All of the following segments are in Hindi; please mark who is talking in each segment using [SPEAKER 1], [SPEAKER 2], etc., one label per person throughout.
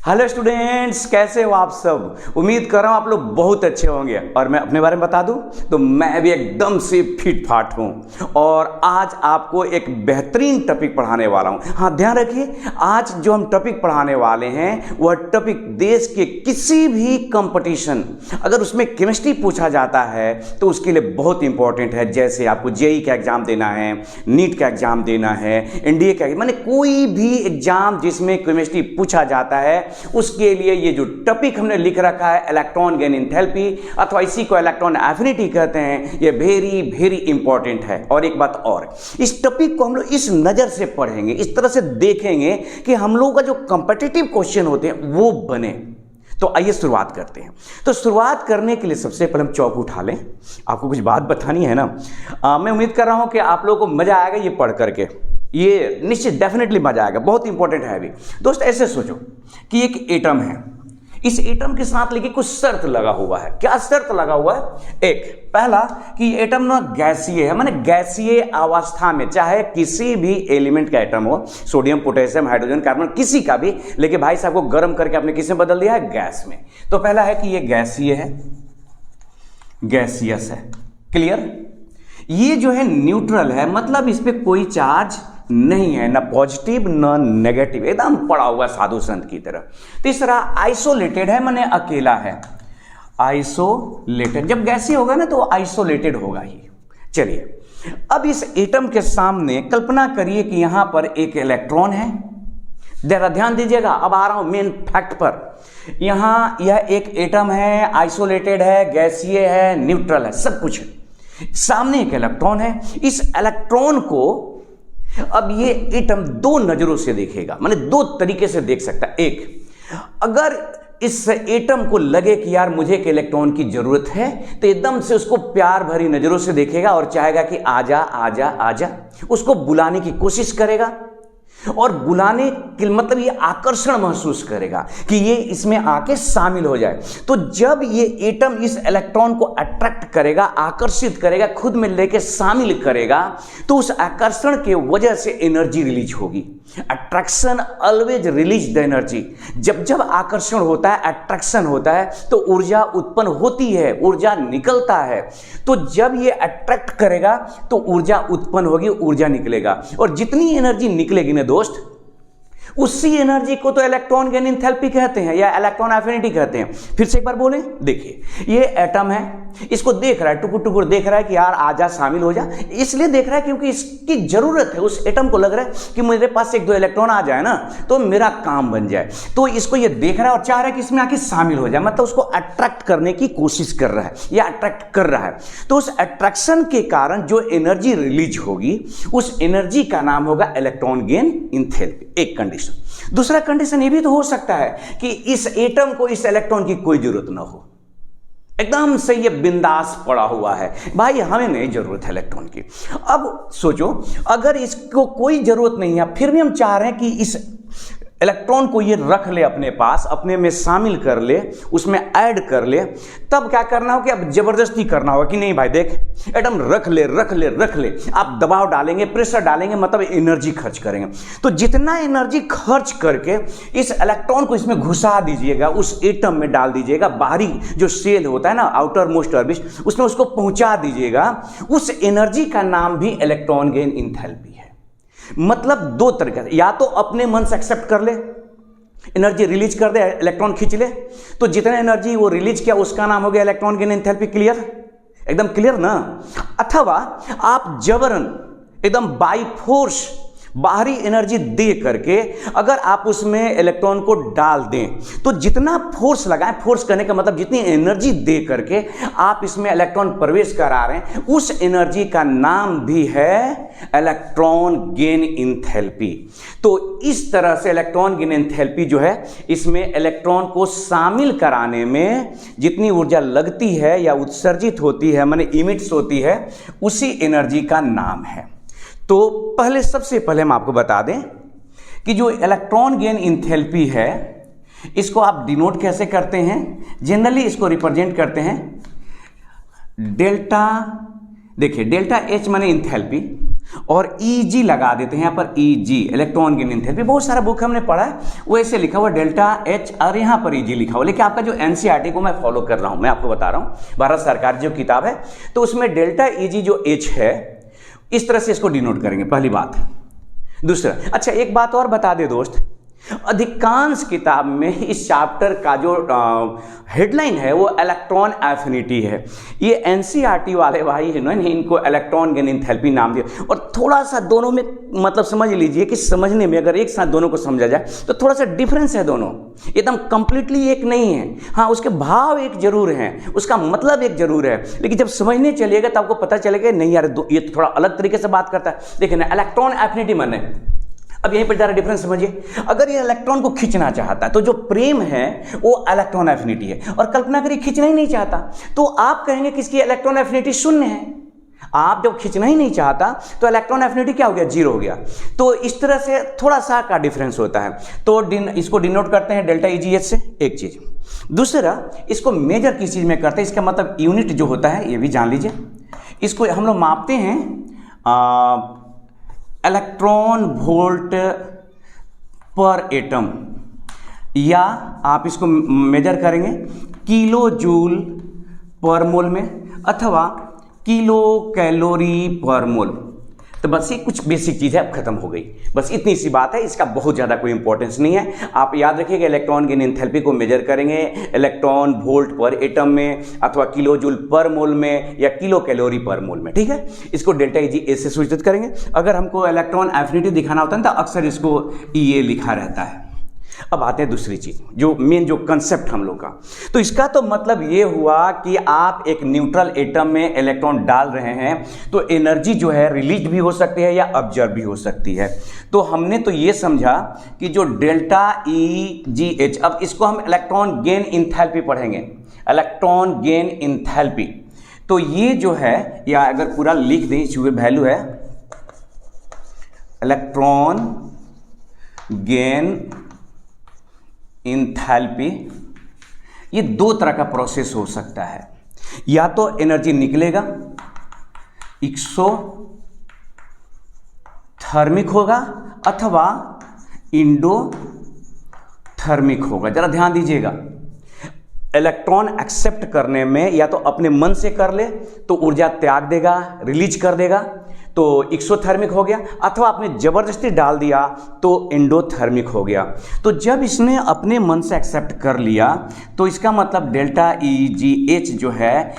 [SPEAKER 1] हेलो स्टूडेंट्स, कैसे हो आप सब। उम्मीद कर रहा हूं आप लोग बहुत अच्छे होंगे। और मैं अपने बारे में बता दूं तो मैं भी एकदम से फिट फाट हूं और आज आपको एक बेहतरीन टॉपिक पढ़ाने वाला हूं। हाँ, ध्यान रखिए, आज जो हम टॉपिक पढ़ाने वाले हैं वह टॉपिक देश के किसी भी कंपटीशन, अगर उसमें केमिस्ट्री पूछा जाता है तो उसके लिए बहुत इंपॉर्टेंट है। जैसे आपको जेई का एग्जाम देना है, नीट का एग्जाम देना है, एनडीए का, माने कोई भी एग्जाम जिसमें केमिस्ट्री पूछा जाता है उसके लिए ये जो टॉपिक हमने लिख रखा है इलेक्ट्रॉन गेन एंथैल्पी अथवा इसी को इलेक्ट्रॉन एफिनिटी कहते हैं, ये वेरी वेरी इंपॉर्टेंट है। और एक बात और, इस टॉपिक को हम लोग इस नजर से पढ़ेंगे, इस तरह से देखेंगे कि हम लोगों का जो कॉम्पिटिटिव क्वेश्चन होते हैं वो बने। तो आइए शुरुआत करते हैं। तो शुरुआत करने के लिए सबसे पहले हम चौक उठा लें। आपको कुछ बात बतानी है ना। मैं उम्मीद कर रहा हूं कि आप लोगों को मजा आएगा ये पढ़ करके, ये निश्चित डेफिनेटली मजा आएगा, बहुत इंपॉर्टेंट है। अभी दोस्त ऐसे सोचो कि एक एटम है, इस एटम के साथ लेके कुछ शर्त लगा हुआ है। क्या शर्त लगा हुआ है? एक, पहला कि एटम ना गैसीय है, माने गैसीय अवस्था में, चाहे किसी भी एलिमेंट का एटम हो, सोडियम, पोटेशियम, हाइड्रोजन, कार्बन, किसी का भी, लेकिन भाई साहब को गर्म करके आपने किस में बदल दिया है? गैस में। तो पहला है कि ये गैसीय है, गैसियस है। क्लियर? ये जो है न्यूट्रल है, मतलब इस पे कोई चार्ज नहीं है, ना पॉजिटिव ना नेगेटिव, एकदम पड़ा हुआ साधु संत की तरह। तीसरा, आइसोलेटेड है, माने अकेला है, आइसोलेटेड। जब गैसीय होगा ना तो आइसोलेटेड होगा ही। चलिए, अब इस एटम के सामने कल्पना करिए कि यहां पर एक इलेक्ट्रॉन है। जरा ध्यान दीजिएगा, अब आ रहा हूं मेन फैक्ट पर। यहां यह एक एटम है, आइसोलेटेड है, गैसीय है, न्यूट्रल है, सब कुछ है। सामने एक इलेक्ट्रॉन है। इस इलेक्ट्रॉन को अब ये एटम दो नजरों से देखेगा, माने दो तरीके से देख सकता है। एक, अगर इस एटम को लगे कि यार मुझे एक इलेक्ट्रॉन की जरूरत है तो एकदम से उसको प्यार भरी नजरों से देखेगा और चाहेगा कि आजा आजा आजा, उसको बुलाने की कोशिश करेगा। और बुलाने के मतलब ये आकर्षण महसूस करेगा कि ये इसमें आके शामिल हो जाए। तो जब ये एटम इस इलेक्ट्रॉन को अट्रैक्ट करेगा, आकर्षित करेगा, खुद में लेके शामिल करेगा, तो उस आकर्षण के वजह से एनर्जी रिलीज होगी। Attraction always release the energy. जब जब आकर्षण होता है, अट्रैक्शन होता है, तो ऊर्जा उत्पन्न होती है, ऊर्जा निकलता है। तो जब ये अट्रैक्ट करेगा तो ऊर्जा उत्पन्न होगी, ऊर्जा निकलेगा। और जितनी एनर्जी निकलेगी ना दोस्त, उसी एनर्जी को तो इलेक्ट्रॉन गेन एंथैल्पी कहते हैं या इलेक्ट्रॉन एफिनिटी कहते हैं। फिर से एक बार बोलें, देखिए ये एटम है, इसको देख रहा है, टुकुर टुकुर देख रहा है कि यार आजा शामिल हो जा। इसलिए देख रहा है क्योंकि इसकी जरूरत है, उस एटम को लग रहा है कि मेरे पास एक दो इलेक्ट्रॉन आ जाए ना तो मेरा काम बन जाए। तो इसको ये देख रहा है और चाह रहा है कि इसमें आके शामिल हो जाए, मतलब उसको अट्रैक्ट करने की कोशिश कर रहा है या अट्रैक्ट कर रहा है। तो उस अट्रैक्शन के कारण जो एनर्जी रिलीज होगी, उस एनर्जी का नाम होगा इलेक्ट्रॉन गेन एंथैल्पी। एक कंडीशन। दूसरा कंडीशन ये भी तो हो सकता है कि इस एटम को इस इलेक्ट्रॉन की कोई जरूरत ना हो, एकदम से ये बिंदास पड़ा हुआ है, भाई हमें नहीं जरूरत है इलेक्ट्रॉन की। अब सोचो, अगर इसको कोई जरूरत नहीं है, फिर भी हम चाह रहे हैं कि इस इलेक्ट्रॉन को ये रख ले अपने पास, अपने में शामिल कर ले, उसमें ऐड कर ले, तब क्या करना हो कि अब जबरदस्ती करना होगा कि नहीं भाई देख, एटम रख ले रख ले रख ले। आप दबाव डालेंगे, प्रेशर डालेंगे, मतलब एनर्जी खर्च करेंगे। तो जितना एनर्जी खर्च करके इस इलेक्ट्रॉन को इसमें घुसा दीजिएगा, उस एटम में डाल दीजिएगा, बाहरी जो सेल होता है ना, आउटर मोस्ट ऑर्बिट, उसमें उसको पहुंचा दीजिएगा, उस एनर्जी का नाम भी इलेक्ट्रॉन गेन एंथैल्पी है। मतलब दो तरीके से, या तो अपने मन से एक्सेप्ट कर ले, एनर्जी रिलीज कर दे, इलेक्ट्रॉन खींच ले, तो जितना एनर्जी वो रिलीज किया उसका नाम हो गया इलेक्ट्रॉन गेन एंथैल्पी। क्लियर? एकदम क्लियर ना? अथवा आप जबरन एकदम बाई फोर्स बाहरी एनर्जी दे करके अगर आप उसमें इलेक्ट्रॉन को डाल दें, तो जितना फोर्स लगाएं, फोर्स करने का मतलब जितनी एनर्जी दे करके आप इसमें इलेक्ट्रॉन प्रवेश करा रहे हैं, उस एनर्जी का नाम भी है इलेक्ट्रॉन गेन एंथैल्पी। तो इस तरह से इलेक्ट्रॉन गेन एंथैल्पी जो है, इसमें इलेक्ट्रॉन को शामिल कराने में जितनी ऊर्जा लगती है या उत्सर्जित होती है, माने इमिट्स होती है, उसी एनर्जी का नाम है। तो पहले, सबसे पहले हम आपको बता दें कि जो इलेक्ट्रॉन गेन एंथैल्पी है, इसको आप डिनोट कैसे करते हैं? जनरली इसको रिप्रेजेंट करते हैं डेल्टा। देखिए, डेल्टा एच माने एंथैल्पी, और Eg लगा देते हैं यहाँ पर, Eg इलेक्ट्रॉन गेन एंथैल्पी। बहुत सारा बुक हमने पढ़ा है, वो ऐसे लिखा हुआ डेल्टा H और यहाँ पर Eg लिखा हुआ। लेकिन आपका जो NCERT को मैं फॉलो कर रहा हूँ, मैं आपको बता रहा हूँ, भारत सरकार जो किताब है, तो उसमें डेल्टा Eg जो H है, इस तरह से इसको डिनोट करेंगे, पहली बात। दूसरा, अच्छा एक बात और बता दे दोस्त, अधिकांश किताब में इस चैप्टर का जो हेडलाइन है वो इलेक्ट्रॉन एफिनिटी है। ये एनसीईआरटी वाले भाई है ना, इनको इलेक्ट्रॉन गेन एंथैल्पी नाम दिया। और थोड़ा सा दोनों में मतलब समझ लीजिए कि समझने में अगर एक साथ दोनों को समझा जाए तो थोड़ा सा डिफरेंस है, दोनों एकदम कंप्लीटली एक नहीं है। हाँ, उसके भाव एक जरूर हैं, उसका मतलब एक जरूर है, लेकिन जब समझने चलिएगा तो आपको पता चलेगा नहीं यार ये तो थोड़ा अलग तरीके से बात करता है। देखिए ना, इलेक्ट्रॉन एफिनिटी माने, अब यहीं पर जरा डिफरेंस समझिए। अगर ये इलेक्ट्रॉन को खींचना चाहता है तो जो प्रेम है वो इलेक्ट्रॉन एफिनिटी है, और कल्पना करिए खींचना ही नहीं चाहता तो आप कहेंगे कि इसकी इलेक्ट्रॉन एफिनिटी शून्य है। आप जब खींचना ही नहीं चाहता तो इलेक्ट्रॉन एफिनिटी क्या हो गया, जीरो हो गया। तो इस तरह से थोड़ा सा का डिफरेंस होता है। तो इसको डिनोट करते हैं डेल्टा EgH से, एक चीज। दूसरा, इसको मेजर किस चीज में करते हैं, इसका मतलब यूनिट जो होता है ये भी जान लीजिए। इसको हम लोग मापते हैं इलेक्ट्रॉन वोल्ट पर एटम, या आप इसको मेजर करेंगे किलो जूल पर मोल में, अथवा किलो कैलोरी पर मोल। तो बस ये कुछ बेसिक चीज़ है, अब खत्म हो गई, बस इतनी सी बात है, इसका बहुत ज़्यादा कोई इंपॉर्टेंस नहीं है। आप याद रखिएगा इलेक्ट्रॉन गेन एंथैल्पी को मेजर करेंगे इलेक्ट्रॉन वोल्ट पर एटम में, अथवा किलो जूल पर मोल में, या किलो कैलोरी पर मोल में, ठीक है। इसको डेल्टा EgH से सूचित करेंगे। अगर हमको इलेक्ट्रॉन एफिनिटी दिखाना होता है तो अक्सर इसको EA लिखा रहता है। अब आते हैं दूसरी चीज, जो मेन जो कंसेप्ट हम लोग का। तो इसका तो मतलब ये हुआ कि आप एक न्यूट्रल एटम में इलेक्ट्रॉन डाल रहे हैं तो एनर्जी जो है रिलीज भी हो सकती है या ऑब्जर्व भी हो सकती है। तो हमने तो ये समझा कि जो डेल्टा EgH, अब इसको हम इलेक्ट्रॉन गेन एंथैल्पी पढ़ेंगे, इलेक्ट्रॉन गेन एंथैल्पी। तो ये जो है, या अगर पूरा लिख दें, इसकी वैल्यू है इलेक्ट्रॉन गेन एंथैल्पी। ये दो तरह का प्रोसेस हो सकता है, या तो एनर्जी निकलेगा एक्सोथर्मिक होगा अथवा इंडोथर्मिक होगा। जरा ध्यान दीजिएगा, इलेक्ट्रॉन एक्सेप्ट करने में या तो अपने मन से कर ले तो ऊर्जा त्याग देगा, रिलीज कर देगा, तो एक्सोथर्मिक हो गया, अथवा आपने जबरदस्ती डाल दिया तो एंडोथर्मिक हो गया। तो जब इसने अपने मन से एक्सेप्ट कर लिया तो इसका मतलब डेल्टा EgH जो है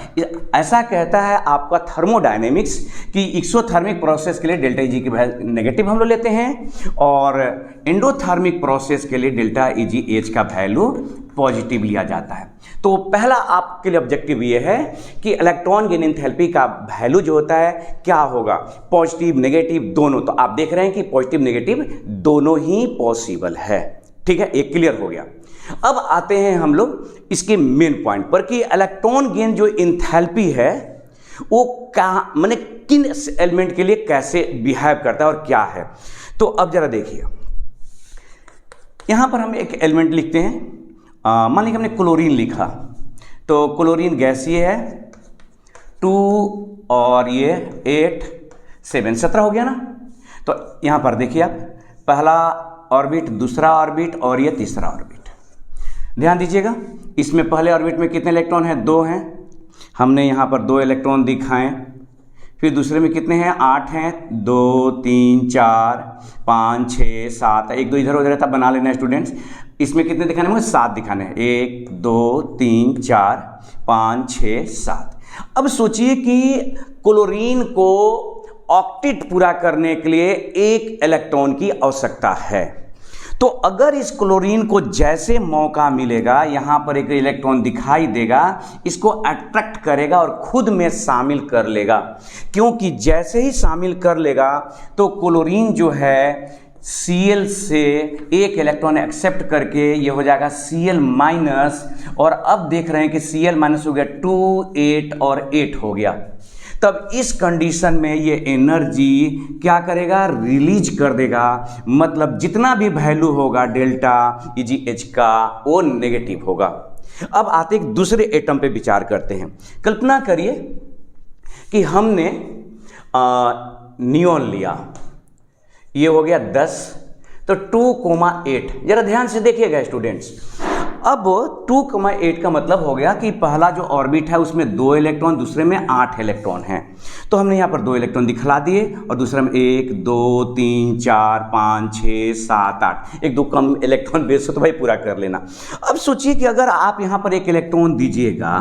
[SPEAKER 1] ऐसा कहता है आपका थर्मोडायनेमिक्स कि एक्सोथर्मिक प्रोसेस के लिए डेल्टा Eg की वैल्यू नेगेटिव हम लोग लेते हैं, और एंडोथर्मिक प्रोसेस के लिए डेल्टा EgH का वैल्यू पॉजिटिव लिया जाता है। तो पहला आपके लिए ऑब्जेक्टिव ये है कि इलेक्ट्रॉन गेन एंथैल्पी का वैल्यू जो होता है क्या होगा, पॉजिटिव नेगेटिव दोनों। तो आप देख रहे हैं कि पॉजिटिव नेगेटिव दोनों ही पॉसिबल है, ठीक है, एक क्लियर हो गया। अब आते हैं हम लोग इसके मेन पॉइंट पर कि इलेक्ट्रॉन गेन जो एंथैल्पी है वो माने किन एलिमेंट के लिए कैसे बिहेव करता है और क्या है। तो अब जरा देखिए, यहां पर हम एक एलिमेंट लिखते हैं, मान लीजिए हमने क्लोरीन लिखा, तो क्लोरीन गैसीय है 2 और ये 8 7 17 हो गया ना। तो यहां पर देखिए आप, पहला ऑर्बिट, दूसरा ऑर्बिट और ये तीसरा ऑर्बिट। ध्यान दीजिएगा, इसमें पहले ऑर्बिट में कितने इलेक्ट्रॉन हैं, 2 हैं, हमने यहां पर 2 इलेक्ट्रॉन दिखाएं। फिर दूसरे में कितने हैं, 8 हैं, 2 3 4 5 6 7, 1 2 इधर उधर रहता, बना लेना स्टूडेंट्स। इसमें कितने दिखाने हैं, 7 दिखाने हैं, 1 2 3 4 5 6 7। अब सोचिए कि क्लोरीन को ऑक्टेट पूरा करने के लिए 1 इलेक्ट्रॉन की आवश्यकता है। तो अगर इस क्लोरीन को जैसे मौका मिलेगा, यहां पर एक इलेक्ट्रॉन दिखाई देगा, इसको अट्रैक्ट करेगा और खुद में शामिल कर लेगा, क्योंकि जैसे ही शामिल कर लेगा तो क्लोरीन जो है Cl से 1 इलेक्ट्रॉन एक्सेप्ट करके ये हो जाएगा Cl माइनस, और अब देख रहे हैं कि Cl माइनस हो गया 2 8 और 8 हो गया। तब इस कंडीशन में ये एनर्जी क्या करेगा, रिलीज कर देगा, मतलब जितना भी वैल्यू होगा डेल्टा EgH का वो नेगेटिव होगा। अब आते एक दूसरे एटम पे विचार करते हैं। कल्पना करिए कि हमने नियोन लिया, ये हो गया 10, तो 2,8। जरा ध्यान से देखिएगा स्टूडेंट्स, अब 2,8 का मतलब हो गया कि पहला जो ऑर्बिट है उसमें 2 इलेक्ट्रॉन, दूसरे में 8 इलेक्ट्रॉन हैं। तो हमने यहाँ पर 2 इलेक्ट्रॉन दिखला दिए और दूसरे में 1 2 3 4 5 6 7 8, एक दो कम इलेक्ट्रॉन बेस हो तो भाई पूरा कर लेना। अब सोचिए कि अगर आप यहाँ पर एक इलेक्ट्रॉन दीजिएगा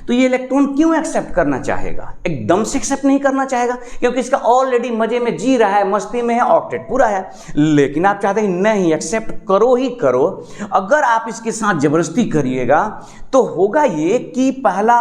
[SPEAKER 1] तो ये इलेक्ट्रॉन क्यों एक्सेप्ट करना चाहेगा? एकदम से एक्सेप्ट नहीं करना चाहेगा, क्योंकि इसका ऑलरेडी मजे में जी रहा है, मस्ती में है, ऑक्टेट पूरा है। लेकिन आप चाहते हैं नहीं, एक्सेप्ट करो ही करो। अगर आप इसके साथ जबरदस्ती करिएगा तो होगा ये कि पहला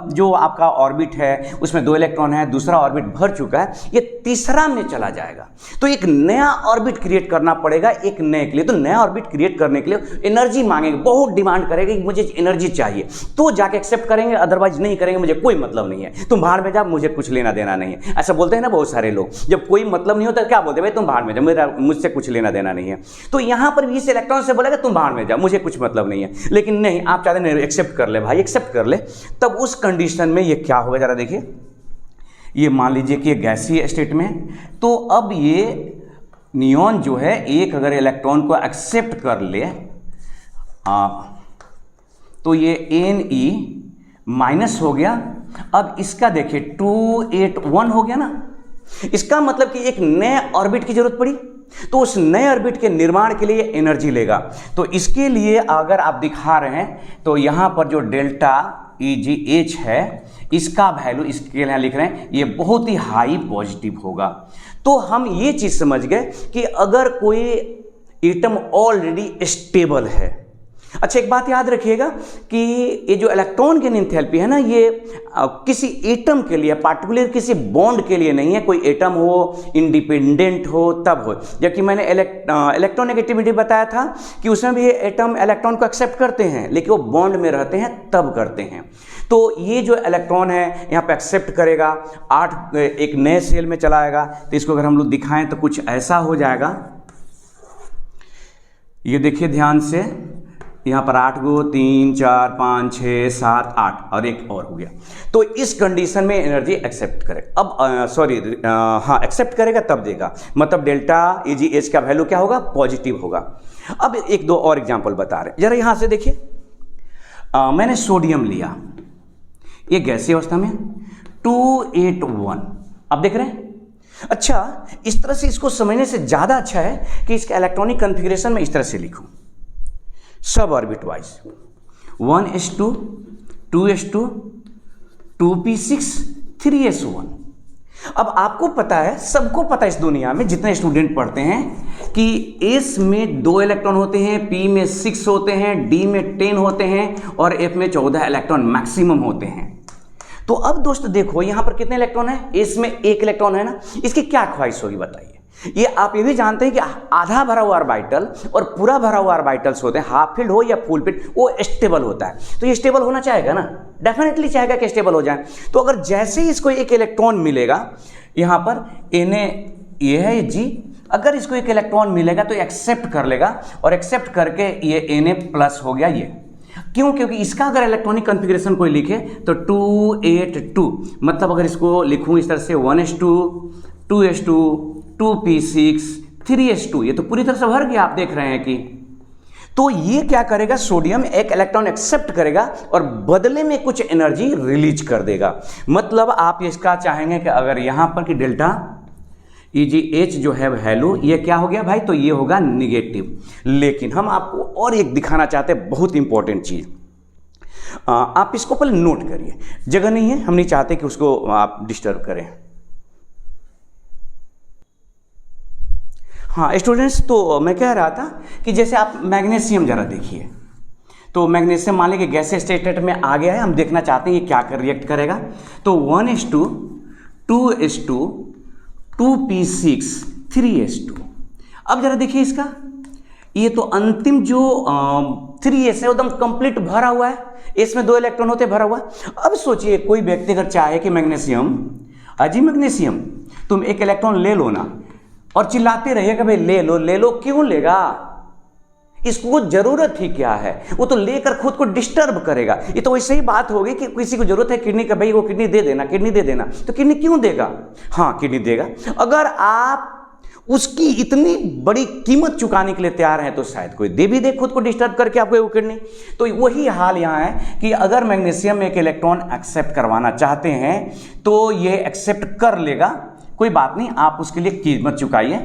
[SPEAKER 1] जो आपका ऑर्बिट है उसमें 2 इलेक्ट्रॉन है, दूसरा ऑर्बिट भर चुका है, ये तीसरा में चला जाएगा। तो एक नया ऑर्बिट क्रिएट करना पड़ेगा एक नए के लिए। तो नया ऑर्बिट क्रिएट करने के लिए एनर्जी मांगेंगे, बहुत डिमांड करेंगे कि मुझे एनर्जी चाहिए, तो जाके एक्सेप्ट करेंगे, अदरवाइज नहीं करेंगे, मुझे कोई मतलब नहीं है, तुम बाहर में जा, मुझे कुछ लेना देना नहीं है। ऐसा बोलते हैं ना बहुत सारे लोग, जब कोई मतलब नहीं होता क्या बोलते हैं, भाई तुम बाहर में जाओ, मेरा मुझसे कुछ लेना देना नहीं है। तो यहां पर भी इस इलेक्ट्रॉन से बोलेगा तुम बाहर में जाओ, मुझे कुछ मतलब नहीं है। लेकिन नहीं, आप चाहते हैं एक्सेप्ट कर ले भाई, एक्सेप्ट कर ले। तब उस कंडीशन में ये क्या होगा जरा देखिए, ये मान लीजिए कि ये गैसीय स्टेट में, तो अब ये नियॉन जो है एक अगर इलेक्ट्रॉन को एक्सेप्ट कर ले तो ये Ne माइनस हो गया। अब इसका देखिए 281 हो गया ना, इसका मतलब कि एक नए ऑर्बिट की जरूरत पड़ी, तो उस नए ऑर्बिट के निर्माण के लिए एनर्जी लेगा। तो इसके लिए अगर आप दिखा रहे हैं तो यहां पर जो डेल्टा EgH है इसका वैल्यू इसके लिए लिख रहे हैं, ये बहुत ही हाई पॉजिटिव होगा। तो हम ये चीज समझ गए कि अगर कोई एटम ऑलरेडी स्टेबल है। अच्छा, एक बात याद रखिएगा कि ये जो इलेक्ट्रॉन की एंथैल्पी है ना, ये किसी एटम के लिए, पार्टिकुलर किसी बॉन्ड के लिए नहीं है। कोई एटम हो, इंडिपेंडेंट हो तब हो। जबकि मैंने इलेक्ट्रॉन नेगेटिविटी बताया था कि उसमें भी एटम इलेक्ट्रॉन को एक्सेप्ट करते हैं, लेकिन वो बॉन्ड में रहते हैं तब करते हैं। तो ये जो इलेक्ट्रॉन है यहाँ पे एक्सेप्ट करेगा, 8 एक नए सेल में चलाएगा। तो इसको अगर हम लोग दिखाएं तो कुछ ऐसा हो जाएगा, ये देखिए ध्यान से, यहाँ पर 8 गो, 3 4 5 6 7 8 और एक और हो गया। तो इस कंडीशन में एनर्जी एक्सेप्ट करेगा। अब हाँ एक्सेप्ट करेगा तब देगा, मतलब डेल्टा EgH का वैल्यू क्या होगा, पॉजिटिव होगा। अब एक दो और एग्जांपल बता रहे हैं, जरा यहाँ से देखिए। मैंने सोडियम लिया, ये गैसीय अवस्था में 281, अब देख रहे हैं। अच्छा, इस तरह से इसको समझने से ज्यादा अच्छा है कि इसका इलेक्ट्रॉनिक कॉन्फ़िगरेशन में इस तरह से लिखूं, सब orbit wise 1s2 2s2 2p6 3s1। अब आपको पता है, सबको पता है इस दुनिया में जितने स्टूडेंट पढ़ते हैं कि s में 2 इलेक्ट्रॉन होते हैं, p में 6 होते हैं, d में 10 होते हैं और f में 14 इलेक्ट्रॉन मैक्सिमम होते हैं। तो अब दोस्तों देखो यहाँ पर कितने इलेक्ट्रॉन है, s में 1 इलेक्ट्रॉन है ना, इसकी क्या ख्वाहिश होगी बताइए। ये आप ये भी जानते हैं कि आधा भरा हुआ ऑर्बिटल और पूरा भरा हुआ ऑर्बिटल्स होते हैं, हाफ फील्ड हो या फुल फील्ड, वो स्टेबल होता है। तो ये स्टेबल होना चाहेगा ना, डेफिनेटली चाहेगा कि स्टेबल हो जाए। तो अगर जैसे ही इसको एक इलेक्ट्रॉन मिलेगा, यहाँ पर Na ये है G, अगर इसको एक इलेक्ट्रॉन मिलेगा तो एक्सेप्ट कर लेगा और एक्सेप्ट करके ये Na प्लस हो गया। ये क्यों? क्योंकि इसका अगर इलेक्ट्रॉनिक कॉन्फ़िगरेशन कोई लिखे तो 282, मतलब अगर इसको लिखूं इस तरह से 1s2 2s2 2p6 3s2, ये तो पूरी तरह से भर गया, आप देख रहे हैं कि। तो ये क्या करेगा, सोडियम एक इलेक्ट्रॉन एक्सेप्ट करेगा और बदले में कुछ एनर्जी रिलीज कर देगा। मतलब आप इसका चाहेंगे कि अगर यहां पर कि डेल्टा EgH जो है वैल्यू, ये क्या हो गया भाई, तो ये होगा निगेटिव। लेकिन हम आपको और एक दिखाना चाहते हैं, बहुत इंपॉर्टेंट चीज। आप इसको पहले नोट करिए, जगह नहीं है, हम नहीं चाहते कि उसको आप डिस्टर्ब करें। हाँ स्टूडेंट्स, तो मैं कह रहा था कि जैसे आप मैग्नीशियम जरा देखिए, तो मैग्नीशियम मान लें कि गैसीय स्टेट में आ गया है, हम देखना चाहते हैं ये क्या कर रिएक्ट करेगा। तो 1s2 2s2 2p6 3s2। अब जरा देखिए इसका, ये तो अंतिम जो 3s है एकदम कंप्लीट भरा हुआ है, इसमें 2 इलेक्ट्रॉन होते भरा हुआ। अब सोचिए कोई व्यक्ति अगर चाहे कि मैग्नीशियम, अजी मैग्नीशियम तुम एक इलेक्ट्रॉन ले लो ना, और चिल्लाते रहिएगा भाई ले लो ले लो, क्यों लेगा, इसको जरूरत ही क्या है, वो तो लेकर खुद को डिस्टर्ब करेगा। ये तो वैसे ही बात होगी कि किसी को जरूरत है किडनी का, भाई वो किडनी दे देना, किडनी दे देना, तो किडनी क्यों देगा? हाँ किडनी देगा। अगर आप उसकी इतनी बड़ी कीमत चुकाने के लिए तैयार हैं तो शायद कोई दे भी दे खुद को डिस्टर्ब करके आपको वो किडनी। तो वही हाल यहाँ है कि अगर मैग्नीशियम एक इलेक्ट्रॉन एक्सेप्ट करवाना चाहते हैं तो ये एक्सेप्ट कर लेगा, कोई बात नहीं, आप उसके लिए कीमत चुकाइए।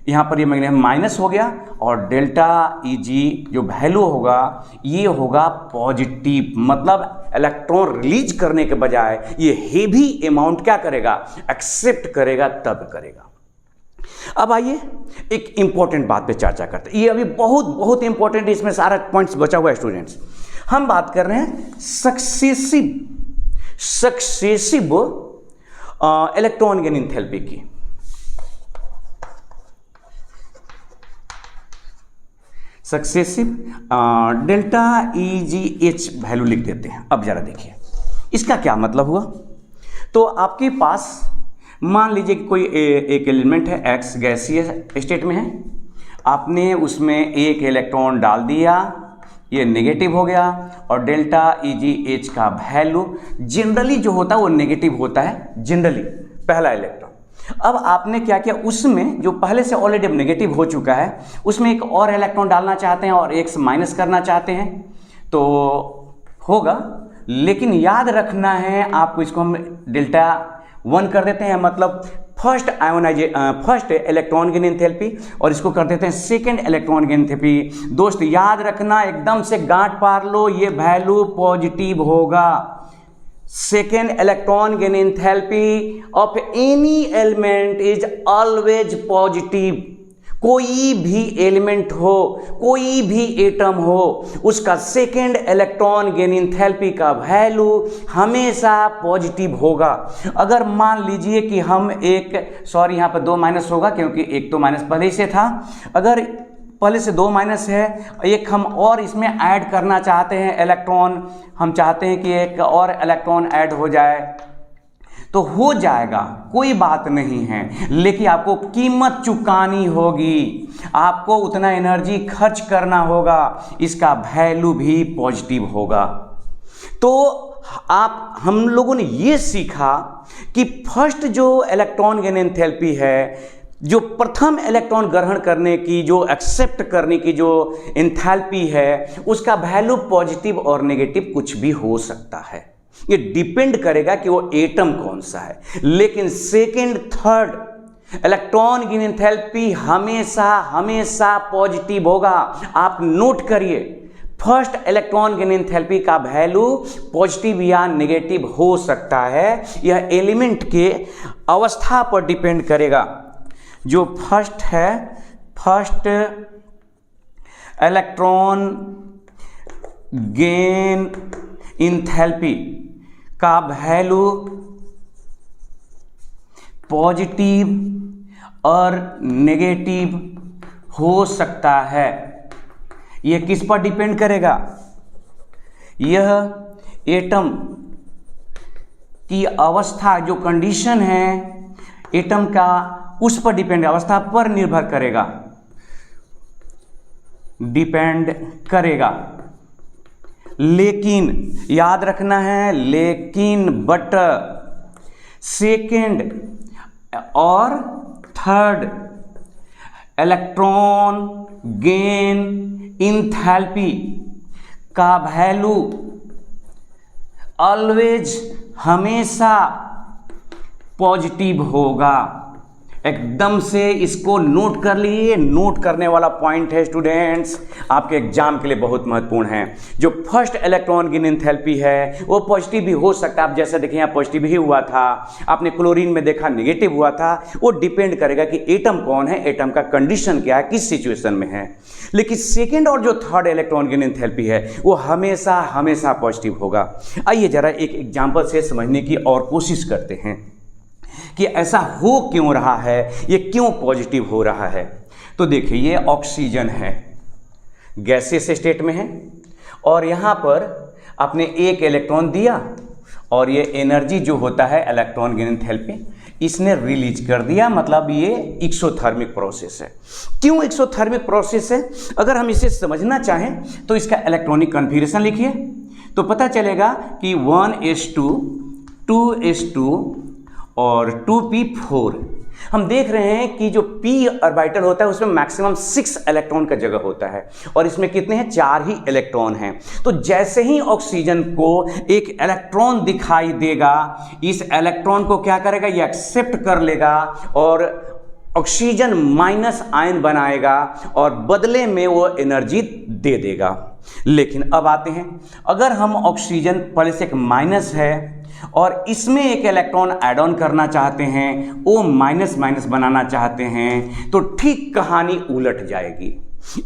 [SPEAKER 1] यहाँ पर ये मैग्नीशियम माइनस हो गया और डेल्टा Eg जो वैल्यू होगा ये होगा पॉजिटिव, मतलब इलेक्ट्रॉन रिलीज करने के बजाय ये हेवी अमाउंट क्या करेगा, एक्सेप्ट करेगा, तब करेगा। अब आइए एक इंपॉर्टेंट बात पे चर्चा करते हैं, ये अभी बहुत बहुत इंपॉर्टेंट, इसमें सारा पॉइंट्स बचा हुआ है स्टूडेंट्स। हम बात कर रहे हैं सक्सेसिव इलेक्ट्रॉन गेन एंथैल्पी की। सक्सेसिव डेल्टा EgH वैल्यू लिख देते हैं। अब जरा देखिए इसका क्या मतलब हुआ। तो आपके पास मान लीजिए कि कोई एक एलिमेंट है X, गैसीय स्टेट में है, आपने उसमें एक इलेक्ट्रॉन डाल दिया, ये नेगेटिव हो गया और डेल्टा EgH का वैल्यू जनरली जो होता है वो नेगेटिव होता है, जनरली पहला इलेक्ट्रॉन। अब आपने क्या किया, उसमें जो पहले से ऑलरेडी नेगेटिव हो चुका है उसमें एक और इलेक्ट्रॉन डालना चाहते हैं और X माइनस करना चाहते हैं तो होगा, लेकिन याद रखना है आपको, इसको हम डेल्टा 1 कर देते हैं, मतलब फर्स्ट इलेक्ट्रॉन गेन एंथैल्पी, और इसको कर देते हैं सेकंड इलेक्ट्रॉन गेन एंथैल्पी। दोस्त याद रखना, एकदम से गांठ पार लो, ये वैल्यू पॉजिटिव होगा। Second electron gain enthalpy of any element is always positive. कोई भी एलिमेंट हो, कोई भी एटम हो, उसका सेकेंड इलेक्ट्रॉन गेन एंथैल्पी का वैल्यू हमेशा पॉजिटिव होगा। अगर मान लीजिए कि हम यहाँ पर 2 माइनस होगा क्योंकि एक तो माइनस पहले ही से था, अगर पहले से 2 माइनस है, एक हम और इसमें ऐड करना चाहते हैं इलेक्ट्रॉन, हम चाहते हैं कि एक और इलेक्ट्रॉन ऐड हो जाए तो हो जाएगा, कोई बात नहीं है, लेकिन आपको कीमत चुकानी होगी, आपको उतना एनर्जी खर्च करना होगा, इसका वैल्यू भी पॉजिटिव होगा। तो हम लोगों ने ये सीखा कि फर्स्ट जो इलेक्ट्रॉन गेन एंथैल्पी है, जो प्रथम इलेक्ट्रॉन ग्रहण करने की, जो एक्सेप्ट करने की जो एंथैल्पी है, उसका वैल्यू पॉजिटिव और नेगेटिव कुछ भी हो सकता है, ये डिपेंड करेगा कि वो एटम कौन सा है। लेकिन second third electron gain enthalpy हमेशा पॉजिटिव होगा। आप नोट करिए, फर्स्ट इलेक्ट्रॉन गेन एंथैल्पी का वैल्यू पॉजिटिव या नेगेटिव हो सकता है, यह एलिमेंट के अवस्था पर डिपेंड करेगा। जो फर्स्ट है, फर्स्ट इलेक्ट्रॉन गेन एंथैल्पी का वैल्यू पॉजिटिव और नेगेटिव हो सकता है। यह किस पर डिपेंड करेगा? यह एटम की अवस्था, जो कंडीशन है एटम का, उस पर डिपेंड, अवस्था पर निर्भर करेगा, डिपेंड करेगा। लेकिन याद रखना है, लेकिन बट सेकेंड और थर्ड इलेक्ट्रॉन गेन एंथैल्पी का वैल्यू ऑलवेज हमेशा पॉजिटिव होगा। एकदम से इसको नोट कर लीजिए, नोट करने वाला पॉइंट है स्टूडेंट्स, आपके एग्जाम के लिए बहुत महत्वपूर्ण है। जो फर्स्ट इलेक्ट्रॉन गेन एंथैल्पी है वो पॉजिटिव भी हो सकता है। आप जैसे देखिए यहाँ पॉजिटिव ही हुआ था, आपने क्लोरीन में देखा नेगेटिव हुआ था। वो डिपेंड करेगा कि एटम कौन है, एटम का कंडीशन क्या है, किस सिचुएशन में है। लेकिन सेकेंड और जो थर्ड इलेक्ट्रॉन गेन एंथैल्पी है वो हमेशा पॉजिटिव होगा। आइए जरा एक एग्जाम्पल से समझने की और कोशिश करते हैं कि ऐसा हो क्यों रहा है, ये क्यों पॉजिटिव हो रहा है। तो देखिए, ये ऑक्सीजन है, गैसियस स्टेट में है, और यहाँ पर आपने एक इलेक्ट्रॉन दिया और ये एनर्जी जो होता है इलेक्ट्रॉन गेन एंथैल्पी, इसने रिलीज कर दिया, मतलब ये एक्सोथर्मिक प्रोसेस है। क्यों एक्सोथर्मिक प्रोसेस है? अगर हम इसे समझना चाहें तो इसका इलेक्ट्रॉनिक कॉन्फ़िगरेशन लिखिए तो पता चलेगा कि 1s2, 2s2 और 2p4। हम देख रहे हैं कि जो p ऑर्बिटल होता है उसमें मैक्सिमम 6 इलेक्ट्रॉन का जगह होता है और इसमें कितने हैं? 4 ही इलेक्ट्रॉन हैं। तो जैसे ही ऑक्सीजन को एक इलेक्ट्रॉन दिखाई देगा, इस इलेक्ट्रॉन को क्या करेगा? ये एक्सेप्ट कर लेगा और ऑक्सीजन माइनस आयन बनाएगा और बदले में वो एनर्जी दे देगा। लेकिन अब आते हैं, अगर हम ऑक्सीजन पहले से एक माइनस है और इसमें एक इलेक्ट्रॉन ऐड ऑन करना चाहते हैं, वो माइनस माइनस बनाना चाहते हैं, तो ठीक कहानी उलट जाएगी।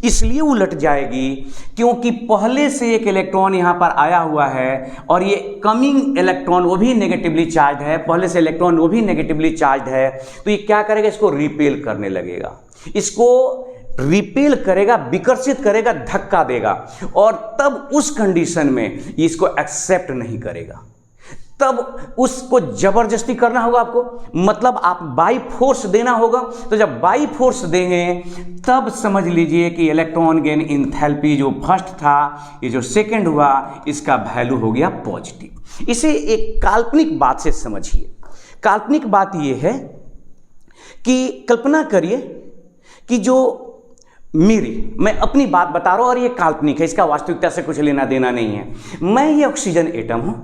[SPEAKER 1] इसलिए उलट जाएगी क्योंकि पहले से एक इलेक्ट्रॉन यहां पर आया हुआ है और ये कमिंग इलेक्ट्रॉन वो भी नेगेटिवली चार्ज है, पहले से इलेक्ट्रॉन वो भी नेगेटिवली चार्ज है। तो ये क्या करेगा? इसको रिपेल करने लगेगा, इसको रिपेल करेगा, विकर्षित करेगा, धक्का देगा और तब उस कंडीशन में इसको एक्सेप्ट नहीं करेगा। तब उसको जबरदस्ती करना होगा आपको, मतलब आप बाई फोर्स देना होगा। तो जब बाई फोर्स देंगे तब समझ लीजिए कि इलेक्ट्रॉन गेन एंथैल्पी जो फर्स्ट था, ये जो सेकंड हुआ, इसका वैल्यू हो गया पॉजिटिव। इसे एक काल्पनिक बात से समझिए। काल्पनिक बात ये है कि कल्पना करिए कि जो मैं अपनी बात बता रहा हूं और ये काल्पनिक है, इसका वास्तविकता से कुछ लेना देना नहीं है। मैं ये ऑक्सीजन एटम हूं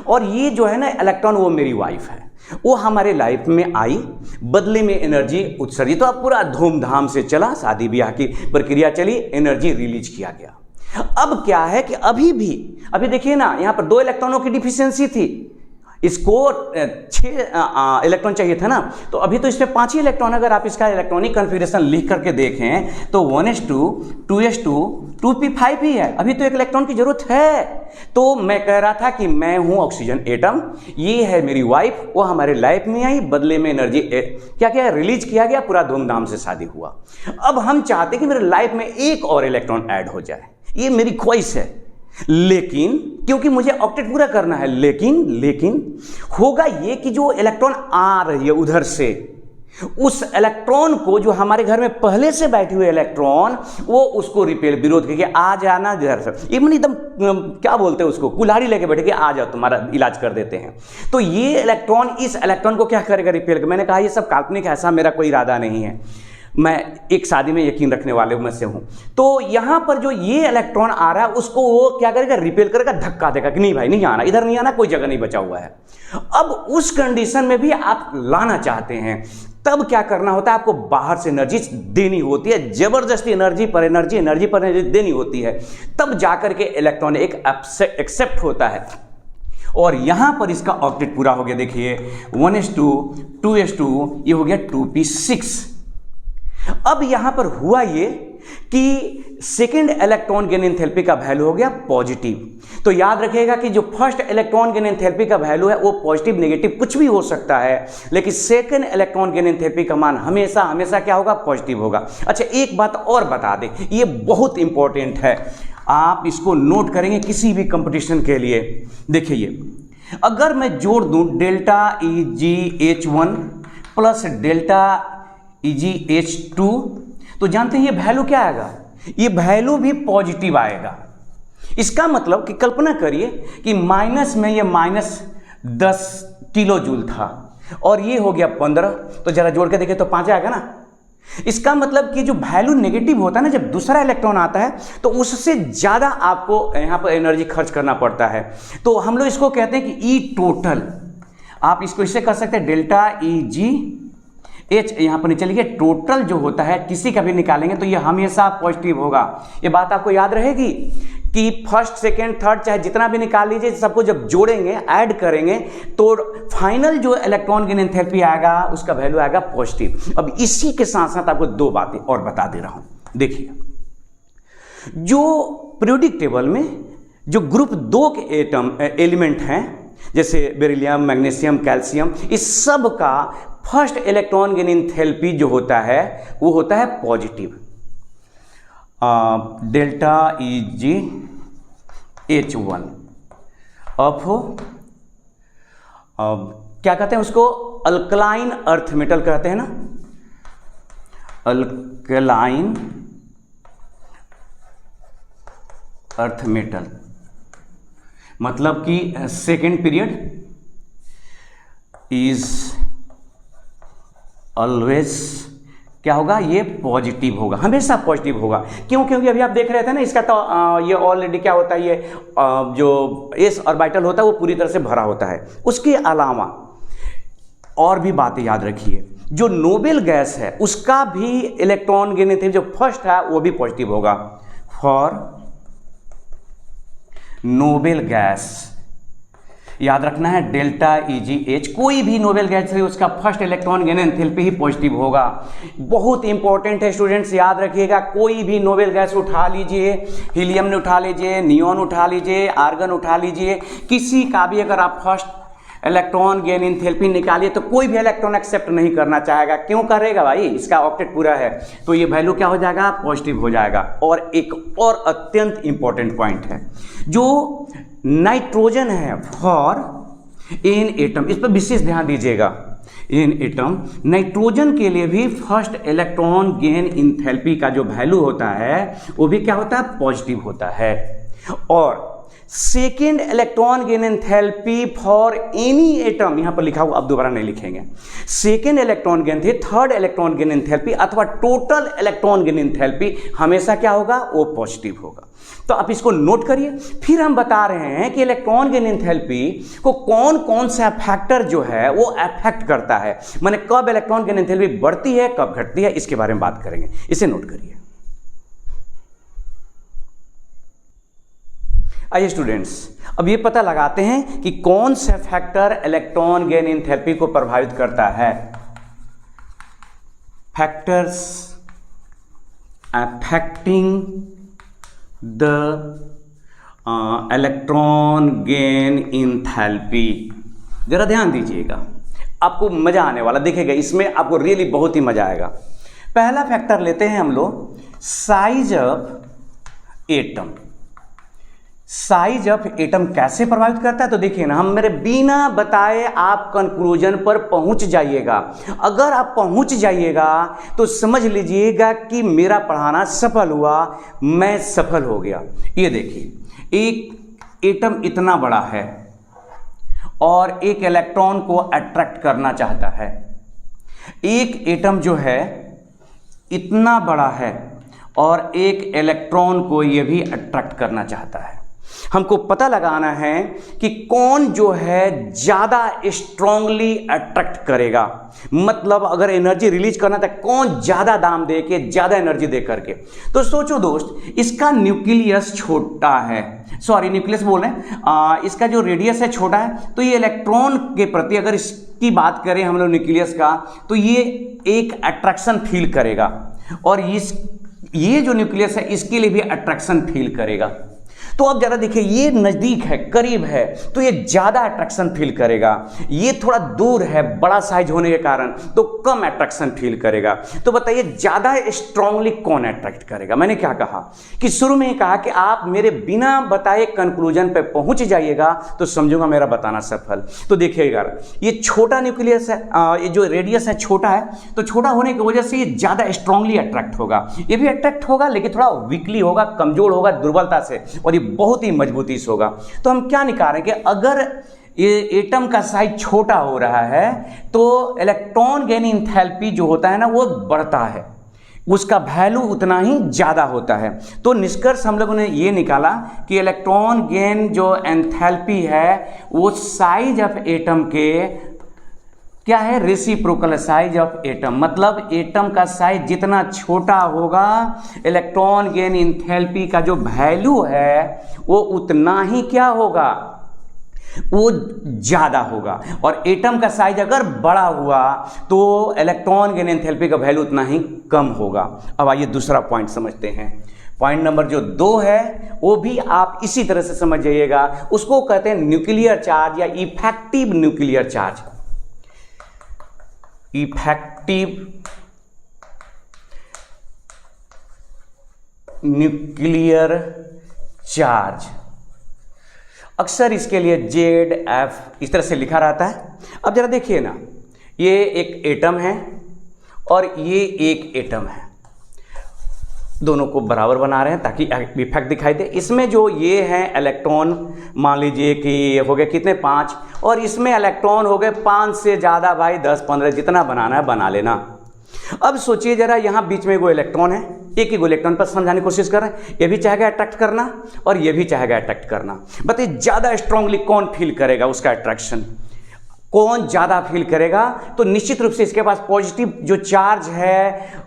[SPEAKER 1] और ये जो है ना इलेक्ट्रॉन, वो मेरी वाइफ है, वो हमारे लाइफ में आई, बदले में एनर्जी उत्सर्जित, तो अब पूरा धूमधाम से चला, शादी ब्याह की प्रक्रिया चली, एनर्जी रिलीज किया गया। अब क्या है कि अभी देखिए ना, यहां पर 2 इलेक्ट्रॉनों की डिफिशियंसी थी, इसको 6 इलेक्ट्रॉन चाहिए था ना, तो अभी तो इसमें 5 ही इलेक्ट्रॉन। अगर आप इसका इलेक्ट्रॉनिक कॉन्फ़िगरेशन लिख करके देखें तो 1s2, 2s2, 2p5 ही है, अभी तो एक इलेक्ट्रॉन की जरूरत है। तो मैं कह रहा था कि मैं हूं ऑक्सीजन एटम, ये है मेरी वाइफ, वो हमारे लाइफ में आई, बदले में एनर्जी क्या रिलीज किया गया, पूरा धूमधाम से शादी हुआ। अब हम चाहते कि मेरे लाइफ में एक और इलेक्ट्रॉन ऐड हो जाए, ये मेरी ख्वाहिश है, लेकिन क्योंकि मुझे ऑक्टेट पूरा करना है। लेकिन होगा ये कि जो इलेक्ट्रॉन आ रही है उधर से, उस इलेक्ट्रॉन को, जो हमारे घर में पहले से बैठे हुए इलेक्ट्रॉन, वो उसको रिपेल, विरोध करके आ जाना इधर से, ये एकदम क्या बोलते हैं उसको, कुल्हाड़ी लेके बैठे कि आ जाओ तुम्हारा इलाज कर देते हैं। तो ये इलेक्ट्रॉन इस इलेक्ट्रॉन को क्या करेगा? रिपेल। मैंने कहा ये सब काल्पनिक है, ऐसा मेरा कोई इरादा नहीं है, मैं एक शादी में यकीन रखने वाले में से हूं। तो यहां पर जो ये इलेक्ट्रॉन आ रहा है उसको वो क्या करेगा? रिपेल करेगा, धक्का देगा कि नहीं भाई नहीं आना, इधर नहीं आना, कोई जगह नहीं बचा हुआ है। अब उस कंडीशन में भी आप लाना चाहते हैं, तब क्या करना होता है? आपको बाहर से एनर्जी देनी होती है, जबरदस्ती एनर्जी पर एनर्जी देनी होती है, तब जाकर के इलेक्ट्रॉन एक एक्सेप्ट होता है और यहां पर इसका ऑक्टेट पूरा हो गया। देखिए 1s2, 2s2, ये हो गया 2p6। अब यहां पर हुआ ये कि सेकेंड इलेक्ट्रॉन गेन एंथैल्पी का वैल्यू हो गया पॉजिटिव। तो याद रखिएगा कि जो फर्स्ट इलेक्ट्रॉन गेन एंथैल्पी का वैल्यू है वो पॉजिटिव नेगेटिव कुछ भी हो सकता है, लेकिन सेकेंड इलेक्ट्रॉन गेन एंथैल्पी का मान हमेशा हमेशा क्या होगा? पॉजिटिव होगा। अच्छा, एक बात और बता दें, ये बहुत इंपॉर्टेंट है, आप इसको नोट करेंगे किसी भी कंपटीशन के लिए। देखिए, अगर मैं जोड़ दूं delta EgH1 plus delta EgH2, तो जानते हैं ये वैल्यू क्या आएगा? ये वैल्यू भी पॉजिटिव आएगा। इसका मतलब कि कल्पना करिए कि माइनस में ये -10 किलो जूल था और ये हो गया 15, तो जरा जोड़ के देखें तो 5 आएगा ना। इसका मतलब कि जो वैल्यू नेगेटिव होता है ना, जब दूसरा इलेक्ट्रॉन आता है तो उससे ज्यादा आपको यहां पर एनर्जी खर्च करना पड़ता है। तो हम लोग इसको कहते हैं कि ई टोटल, आप इसको इससे कर सकते हैं डेल्टा EgH, यहां पर नीचे लिखिए, टोटल जो होता है किसी का भी निकालेंगे तो ये हमेशा पॉजिटिव होगा। ये बात आपको याद रहेगी कि फर्स्ट सेकेंड थर्ड चाहे जितना भी निकाल लीजिए, सबको जब जोड़ेंगे ऐड करेंगे तो फाइनल जो इलेक्ट्रॉन गेन एंथैल्पी आएगा उसका वैल्यू आएगा पॉजिटिव। अब इसी के साथ साथ आपको 2 बातें और बता दे रहा हूं। देखिए, जो पीरियोडिक टेबल में जो ग्रुप 2 के एलिमेंट हैं, जैसे बेरिलियम, मैग्नीशियम, कैल्शियम, इस सब का फर्स्ट इलेक्ट्रॉन गेन एंथैल्पी जो होता है वो होता है पॉजिटिव। डेल्टा EgH1 अब क्या कहते हैं उसको, अल्कलाइन अर्थ मेटल कहते हैं ना, अल्कलाइन अर्थ मेटल, मतलब कि सेकेंड पीरियड इज ऑलवेज क्या होगा, ये पॉजिटिव होगा, हमेशा पॉजिटिव होगा। क्यों? क्योंकि अभी आप देख रहे थे ना, इसका तो ये ऑलरेडी क्या होता है, ये जो एस ऑर्बिटल होता है वो पूरी तरह से भरा होता है। उसके अलावा और भी बातें याद रखिए, जो नोबेल गैस है उसका भी इलेक्ट्रॉन गेन जो फर्स्ट है वो भी पॉजिटिव होगा। फॉर नोबेल गैस याद रखना है डेल्टा EgH, कोई भी नोबेल गैस है उसका फर्स्ट इलेक्ट्रॉन गेन एंथैल्पी ही पॉजिटिव होगा। बहुत इंपॉर्टेंट है स्टूडेंट्स, याद रखिएगा। कोई भी नोबेल गैस उठा लीजिए, हीलियम ने उठा लीजिए, नियॉन उठा लीजिए, आर्गन उठा लीजिए, किसी का भी अगर आप फर्स्ट इलेक्ट्रॉन गेन एंथैल्पी निकालिए तो कोई भी इलेक्ट्रॉन एक्सेप्ट नहीं करना चाहेगा। क्यों करेगा भाई? इसका ऑक्टेट पूरा है, तो ये वैल्यू क्या हो जाएगा, पॉजिटिव हो जाएगा। और एक और अत्यंत इंपॉर्टेंट पॉइंट है, जो नाइट्रोजन है फॉर इन एटम, इस पर विशेष ध्यान दीजिएगा। इन एटम नाइट्रोजन के लिए भी फर्स्ट इलेक्ट्रॉन गेन एंथैल्पी का जो वैल्यू होता है वो भी क्या होता है, पॉजिटिव होता है। और second electron gain enthalpy for any atom, यहां पर लिखा हुआ, अब दोबारा नहीं लिखेंगे। सेकेंड इलेक्ट्रॉन गेन थे, थर्ड इलेक्ट्रॉन गेन एंथैल्पी अथवा टोटल इलेक्ट्रॉन गेन एंथैल्पी हमेशा क्या होगा, वो पॉजिटिव होगा। तो आप इसको नोट करिए। फिर हम बता रहे हैं कि इलेक्ट्रॉन गेन एंथैल्पी को कौन कौन सा फैक्टर जो है वो अफेक्ट करता है, माने कब इलेक्ट्रॉन गेन एंथैल्पी बढ़ती है, कब घटती है, इसके बारे में बात करेंगे। इसे नोट करिए। आइए स्टूडेंट्स, अब ये पता लगाते हैं कि कौन सा फैक्टर इलेक्ट्रॉन गेन एंथैल्पी को प्रभावित करता है। Factors affecting the electron gain enthalpy. जरा ध्यान दीजिएगा, आपको मजा आने वाला दिखेगा, इसमें आपको रियली बहुत ही मजा आएगा। पहला फैक्टर लेते हैं हम लोग, size of atom. Size of atom कैसे प्रभावित करता है? तो देखिए ना, हम मेरे बिना बताए आप कंक्लूजन पर पहुंच जाइएगा। अगर आप पहुंच जाइएगा तो समझ लीजिएगा कि मेरा पढ़ाना सफल हुआ, मैं सफल हो गया। ये देखिए, एक एटम इतना बड़ा है और एक इलेक्ट्रॉन को अट्रैक्ट करना चाहता है। एक एटम जो है इतना बड़ा है और एक इलेक्ट्रॉन को यह भी अट्रैक्ट करना चाहता है। हमको पता लगाना है कि कौन जो है ज्यादा स्ट्रांगली अट्रैक्ट करेगा, मतलब अगर एनर्जी रिलीज करना था कौन ज्यादा दाम दे के, ज्यादा एनर्जी दे करके। तो सोचो दोस्त, इसका न्यूक्लियस छोटा है, सॉरी न्यूक्लियस बोल रहे हैं, इसका जो रेडियस है छोटा है, तो ये इलेक्ट्रॉन के प्रति अगर इसकी बात करें हम लोग न्यूक्लियस का, तो ये एक अट्रैक्शन फील करेगा और ये जो न्यूक्लियस है इसके लिए भी अट्रैक्शन फील करेगा। तो अब जरा देखिए, ये नजदीक है, करीब है, तो ये ज्यादा अट्रैक्शन फील करेगा। ये थोड़ा दूर है, बड़ा साइज होने के कारण, तो कम अट्रैक्शन फील करेगा। तो बताइए ज्यादा स्ट्रांगली कौन अट्रैक्ट करेगा? मैंने क्या कहा कि शुरू में ही कहा कि आप मेरे बिना बताए कंक्लूजन पे पहुंच जाइएगा तो समझूंगा मेरा बताना सफल। तो देखिएगा, ये छोटा न्यूक्लियस है, ये जो रेडियस है छोटा है, तो छोटा होने की वजह से ये ज्यादा स्ट्रांगली अट्रैक्ट होगा। ये भी अट्रैक्ट होगा लेकिन थोड़ा वीकली होगा, कमजोर होगा, दुर्बलता से, और ये बहुत ही मजबूती से होगा। तो हम क्या निकालेंगे, अगर ये एटम का साइज छोटा हो रहा है तो इलेक्ट्रॉन गेन एंथैल्पी जो होता है ना वो बढ़ता है, उसका वैल्यू उतना ही ज्यादा होता है। तो निष्कर्ष हम लोगों ने ये निकाला कि इलेक्ट्रॉन गेन जो एंथैल्पी है वो साइज ऑफ एटम के क्या है, रेसिप्रोकल साइज ऑफ एटम, मतलब एटम का साइज जितना छोटा होगा इलेक्ट्रॉन गेन एंथैल्पी का जो वैल्यू है वो उतना ही क्या होगा, वो ज्यादा होगा। और एटम का साइज अगर बड़ा हुआ तो इलेक्ट्रॉन गेन एंथैल्पी का वैल्यू उतना ही कम होगा। अब आइए दूसरा पॉइंट समझते हैं। पॉइंट नंबर जो 2 है वो भी आप इसी तरह से समझ जाइएगा, उसको कहते हैं न्यूक्लियर चार्ज या effective nuclear charge. Effective nuclear charge, अक्सर इसके लिए ZF इस तरह से लिखा रहता है। अब जरा देखिए ना, ये एक एटम है और ये एक एटम है, दोनों को बराबर बना रहे हैं ताकि इफेक्ट दिखाई दे। इसमें जो ये हैं इलेक्ट्रॉन, मान लीजिए कि ये हो गए कितने 5, और इसमें इलेक्ट्रॉन हो गए 5 से ज़्यादा, भाई 10 15 जितना बनाना है बना लेना। अब सोचिए जरा, यहाँ बीच में वो इलेक्ट्रॉन है, एक ही इलेक्ट्रॉन पर समझाने की कोशिश कर रहे हैं। ये भी चाहेगा अट्रैक्ट करना और ये भी चाहेगा अट्रैक्ट करना। बताइए ज़्यादा स्ट्रांगली कौन फील करेगा उसका अट्रैक्शन, कौन ज़्यादा फील करेगा? तो निश्चित रूप से इसके पास पॉजिटिव जो चार्ज है,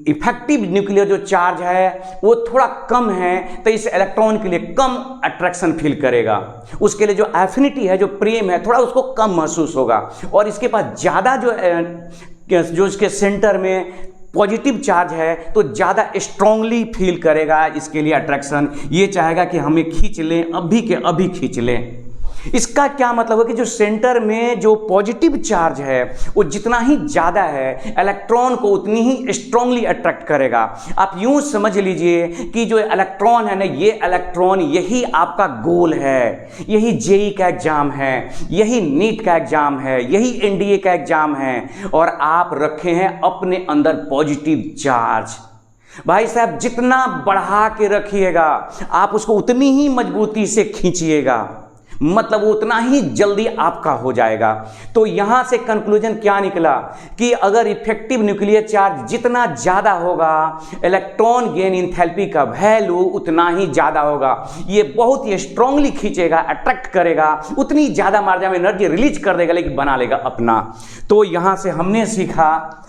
[SPEAKER 1] इफेक्टिव न्यूक्लियर जो चार्ज है वो थोड़ा कम है, तो इस इलेक्ट्रॉन के लिए कम अट्रैक्शन फील करेगा। उसके लिए जो एफिनिटी है, जो प्रेम है, थोड़ा उसको कम महसूस होगा। और इसके पास ज़्यादा जो इसके सेंटर में पॉजिटिव चार्ज है तो ज़्यादा स्ट्रांगली फील करेगा इसके लिए अट्रैक्शन। ये चाहेगा कि हमें खींच लें, अभी के अभी खींच लें। इसका क्या मतलब है कि जो सेंटर में जो पॉजिटिव चार्ज है वो जितना ही ज़्यादा है, इलेक्ट्रॉन को उतनी ही स्ट्रांगली अट्रैक्ट करेगा। आप यूं समझ लीजिए कि जो इलेक्ट्रॉन है ना, ये इलेक्ट्रॉन यही आपका गोल है, यही जेईई का एग्जाम है, यही नीट का एग्जाम है, यही एनडीए का एग्जाम है, और आप रखे हैं अपने अंदर पॉजिटिव चार्ज। भाई साहब जितना बढ़ा के रखिएगा आप उसको उतनी ही मजबूती से खींचिएगा, मतलब उतना ही जल्दी आपका हो जाएगा। तो यहां से कंक्लूजन क्या निकला कि अगर इफेक्टिव न्यूक्लियर चार्ज जितना ज़्यादा होगा, इलेक्ट्रॉन गेन इंथैल्पी का वैल्यू उतना ही ज़्यादा होगा। ये बहुत ही स्ट्रांगली खींचेगा, अट्रैक्ट करेगा, उतनी ज़्यादा मात्रा में एनर्जी रिलीज कर देगा, लेकिन बना लेगा अपना। तो यहां से हमने सीखा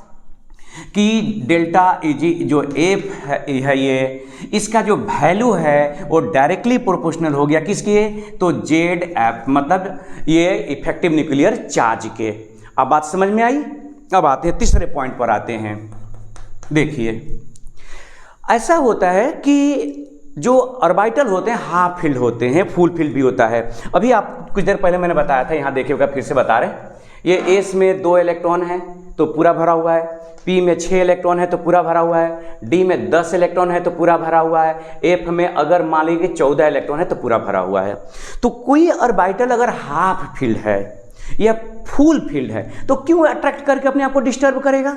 [SPEAKER 1] कि डेल्टा Eg जो एफ है ये, इसका जो वैल्यू है वो डायरेक्टली प्रोपोर्शनल हो गया किसके? तो जेड एफ, मतलब ये इफेक्टिव न्यूक्लियर चार्ज के। अब बात समझ में आई? अब आते हैं तीसरे पॉइंट पर आते हैं। देखिए ऐसा होता है कि जो ऑर्बिटल होते हैं हाफ फिल्ड होते हैं, फुल फिल्ड भी होता है। अभी आप कुछ देर पहले मैंने बताया था, यहाँ देखिएगा फिर से बता रहे, ये एस में 2 इलेक्ट्रॉन है तो पूरा भरा हुआ है, पी में 6 इलेक्ट्रॉन है तो पूरा भरा हुआ है, डी में 10 इलेक्ट्रॉन है तो पूरा भरा हुआ है, एफ में अगर मान लीजिए 14 इलेक्ट्रॉन है तो पूरा भरा हुआ है। तो कोई ऑर्बिटल अगर हाफ फील्ड है या फुल फील्ड है तो क्यों अट्रैक्ट करके अपने आप को डिस्टर्ब करेगा?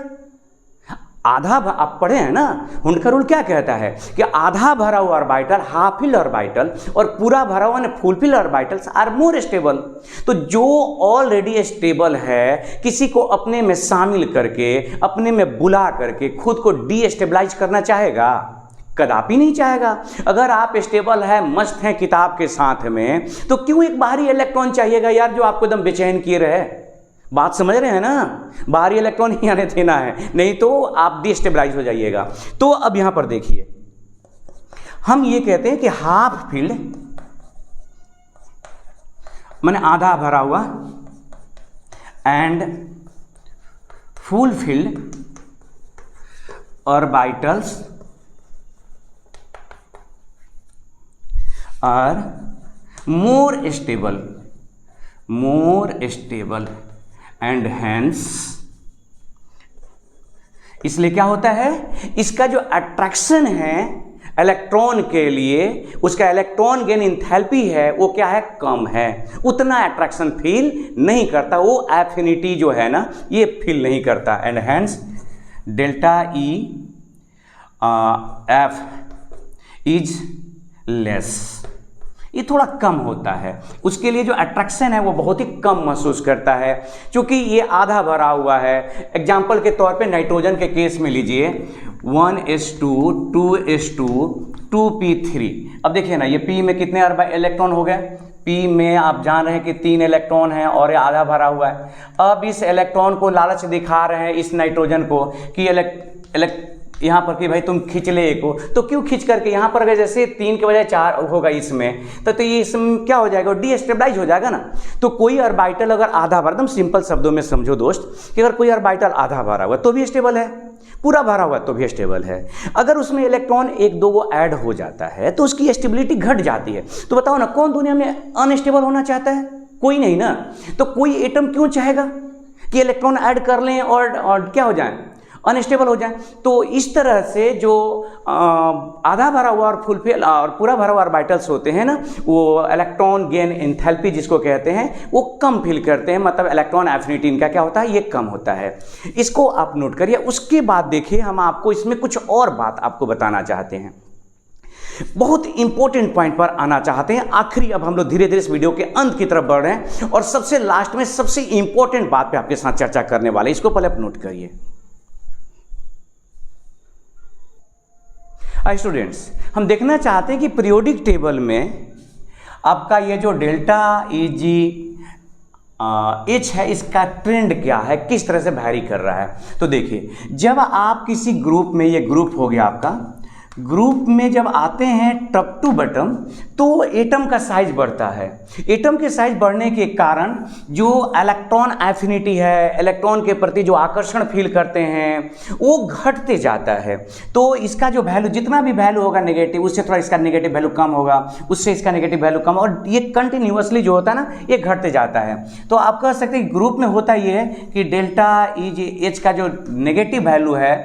[SPEAKER 1] आधा, आप पढ़े हैं ना, हुनकर रूल क्या कहता है कि आधा भरा हुआ ऑर्बिटल, हाफ फील्ड ऑर्बिटल, और पूरा भरा हुआ full filled orbitals are more stable. तो जो ऑलरेडी स्टेबल है, किसी को अपने में शामिल करके, अपने में बुला करके खुद को डीस्टेबलाइज करना चाहेगा? कदापि नहीं चाहेगा। अगर आप स्टेबल है, मस्त हैं किताब के साथ में, तो क्यों एक बाहरी इलेक्ट्रॉन चाहिएगा यार जो आपको एकदम बेचैन किए रहे? बात समझ रहे हैं ना? बाहरी इलेक्ट्रॉन ही आने देना है, नहीं तो आप डिस्टेबलाइज हो जाइएगा। तो अब यहां पर देखिए, हम ये कहते हैं कि हाफ फील्ड माने आधा भरा हुआ and full filled orbitals are more stable and hence, इसलिए क्या होता है, इसका जो अट्रैक्शन है इलेक्ट्रॉन के लिए, उसका इलेक्ट्रॉन गेन इंथैल्पी है वो क्या है, कम है, उतना अट्रैक्शन फील नहीं करता, वो एफिनिटी जो है ना ये फील नहीं करता। And hence delta E F is less, ये थोड़ा कम होता है, उसके लिए जो अट्रैक्शन है वो बहुत ही कम महसूस करता है, क्योंकि ये आधा भरा हुआ है। एग्जाम्पल के तौर पे नाइट्रोजन के केस में लीजिए 1s2 2s2 2p3। अब देखिए ना, ये p में कितने इलेक्ट्रॉन हो गए? p में आप जान रहे हैं कि 3 इलेक्ट्रॉन है और ये आधा भरा हुआ है। अब इस इलेक्ट्रॉन को लालच दिखा रहे हैं इस नाइट्रोजन को कि यहाँ पर कि भाई तुम खींच ले एक को, तो क्यों खींच करके यहाँ पर अगर जैसे 3 के बजाय 4 होगा इसमें, तो ये इसमें क्या हो जाएगा, डीस्टेबलाइज हो जाएगा ना। तो कोई ऑर्बिटल अगर आधा भरा, एकदम सिंपल शब्दों में समझो दोस्त, कि अगर कोई ऑर्बिटल आधा भरा हुआ तो भी स्टेबल है, पूरा भरा हुआ तो भी स्टेबल है। अगर उसमें इलेक्ट्रॉन 1-2 वो ऐड हो जाता है तो उसकी स्टेबिलिटी घट जाती है। तो बताओ ना, कौन दुनिया में अनस्टेबल होना चाहता है? कोई नहीं ना। तो कोई एटम क्यों चाहेगा कि इलेक्ट्रॉन ऐड कर लें और क्या हो जाए, अनस्टेबल हो जाए। तो इस तरह से जो आधा भरा हुआ और फुलफिल और पूरा भरा हुआ ऑर्बिटल्स होते हैं ना, वो इलेक्ट्रॉन गेन एंथैल्पी जिसको कहते हैं, वो कम फील करते हैं, मतलब इलेक्ट्रॉन एफिनिटी इनका क्या होता है, ये कम होता है। इसको आप नोट करिए। उसके बाद देखिए हम आपको इसमें कुछ और बात आपको बताना चाहते हैं, बहुत इंपॉर्टेंट पॉइंट पर आना चाहते हैं। आखिरी अब हम लोग धीरे धीरे इस वीडियो के अंत की तरफ बढ़ रहे हैं और सबसे लास्ट में सबसे इंपॉर्टेंट बात पे आपके साथ चर्चा करने वाले, इसको पहले आप नोट करिए। स्टूडेंट्स, हम देखना चाहते हैं कि पीरियोडिक टेबल में आपका ये जो डेल्टा एच है, इसका ट्रेंड क्या है, किस तरह से वैरी कर रहा है। तो देखिए, जब आप किसी ग्रुप में, ये ग्रुप हो गया आपका, ग्रुप में जब आते हैं टॉप टू बॉटम, तो एटम का साइज बढ़ता है। एटम के साइज बढ़ने के कारण जो इलेक्ट्रॉन एफिनिटी है, इलेक्ट्रॉन के प्रति जो आकर्षण फील करते हैं, वो घटते जाता है। तो इसका जो वैल्यू, जितना भी वैल्यू होगा नेगेटिव, उससे थोड़ा इसका नेगेटिव वैल्यू कम होगा, उससे इसका नेगेटिव वैल्यू कम, और ये कंटिन्यूअसली जो होता है ना, ये घटते जाता है। तो आप कह सकते हैं ग्रुप में होता ये है कि डेल्टा एच का जो नेगेटिव वैल्यू है,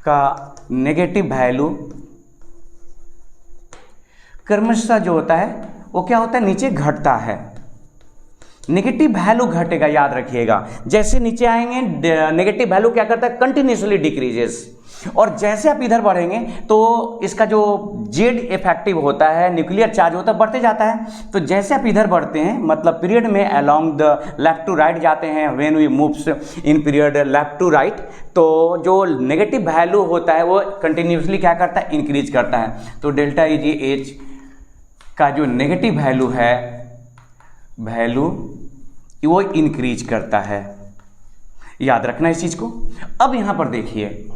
[SPEAKER 1] का नेगेटिव वैल्यू क्रमशः जो होता है वो क्या होता है, नीचे घटता है। नेगेटिव वैल्यू घटेगा, याद रखिएगा। जैसे नीचे आएंगे नेगेटिव वैल्यू क्या करता है, कंटिन्यूसली डिक्रीजेस, और जैसे आप इधर बढ़ेंगे तो इसका जो जेड इफेक्टिव होता है, न्यूक्लियर चार्ज होता है, बढ़ते जाता है। तो जैसे आप इधर बढ़ते हैं, मतलब पीरियड में along the left to right जाते हैं, when we moves in period left to right, तो जो नेगेटिव वैल्यू होता है वो कंटिन्यूसली क्या करता है, इंक्रीज करता है। तो डेल्टा एच का जो नेगेटिव वैल्यू है, वैल्यू वो इंक्रीज करता है। याद रखना इस चीज को। अब यहां पर देखिए,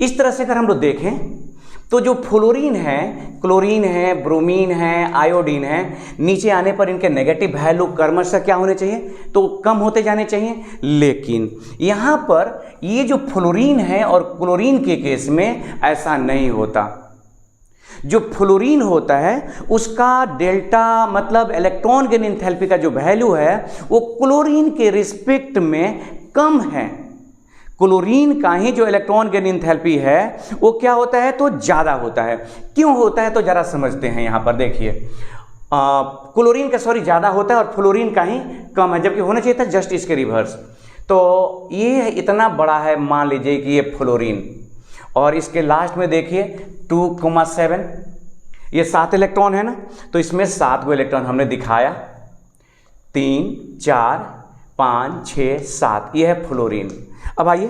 [SPEAKER 1] इस तरह से अगर हम लोग देखें तो जो फ्लोरीन है, क्लोरीन है, ब्रोमीन है, आयोडीन है, नीचे आने पर इनके नेगेटिव वैल्यू क्रमशः क्या होने चाहिए, तो कम होते जाने चाहिए। लेकिन यहां पर ये जो फ्लोरीन है और क्लोरीन के केस में ऐसा नहीं होता। जो फ्लोरीन होता है उसका डेल्टा, मतलब इलेक्ट्रॉन गेन एंथैल्पी का जो वैल्यू है, वो क्लोरीन के रिस्पेक्ट में कम है। क्लोरीन का ही जो इलेक्ट्रॉन गेन एंथैल्पी है वो क्या होता है, तो ज़्यादा होता है। क्यों होता है, तो ज़रा समझते हैं। यहाँ पर देखिए, क्लोरीन का ज़्यादा होता है और फ्लोरीन का ही कम है, जबकि होना चाहिए था जस्ट इसके रिवर्स। तो ये इतना बड़ा है, मान लीजिए कि ये फ्लोरीन, और इसके लास्ट में देखिए 2,7, ये 7 इलेक्ट्रॉन है ना, तो इसमें 7 गो इलेक्ट्रॉन हमने दिखाया, 3, 4, 5, 6, 7, ये है फ्लोरीन। अब आइए